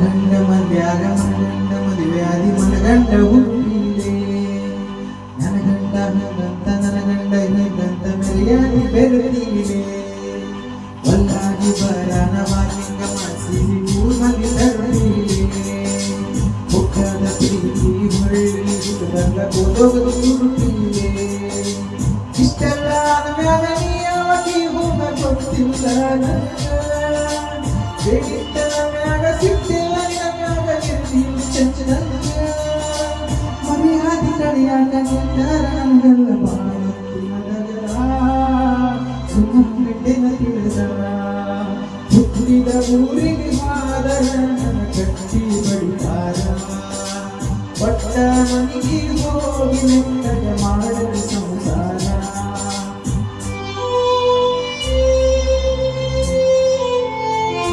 ಗಂಡ ಮದ್ಯಾಗ ಮನಗಂಡ ಮದುವೆಯಾದಿ ಮನಗಂಡ ಹುಟ್ಟಿದೆ ನನ್ನ ಗಂಡ ಹಂಗಂತ ನನ್ನ ಗಂಡ ಹೀಗಂತ ಮೆರೆಯಾದಿ ಬೆರೆತಿದೆ ಒಲ್ಲಾಗಿ ಬರಾನ ವಾಲಿಂಗ ಮಾಡಿಸಿ ಊರ್ಮಗಿ ತರುತ್ತಿದೆ ಮುಖದ ಪ್ರೀತಿ ಹೊಳ್ಳಿ ಹುಡುಗಂಗ ಕೋದೋಗದು ಹುಡುಕಿದೆ ಇಷ್ಟೆಲ್ಲ ಮ್ಯಾಗ ನೀಯಾಗಿ ಹೋಗ ಗೊತ್ತಿಲ್ಲ ಬೇಡಿದ್ದರ ಮ್ಯಾಗ ಸಿಟ್ಟಿಲ್ಲ ಮ್ಯಾಗ ಇರ್ತೀವಿ ಚಂಚನಲ್ಲ ಮರ್ಯಾದಿ ಕಡೆಯಾಗ ನಿಂತಾರ ನಮಗೆಲ್ಲ ಬಾಳುತ್ತಿನದರ ಸುಮ್ಮನೆಟ್ಟಿನ ತಿಳಿದರ ಹುಟ್ಟಿದ ಊರಿಗೆ ಮಾದರ ನನ್ನ ಕಟ್ಟಿ ಬಡಿತಾರ ಒಟ್ಟ ಮನೆಗೆ ಹೋಗಿ ನೆಟ್ಟಗೆ ಮಾಡಲು ಸಂಸಾರ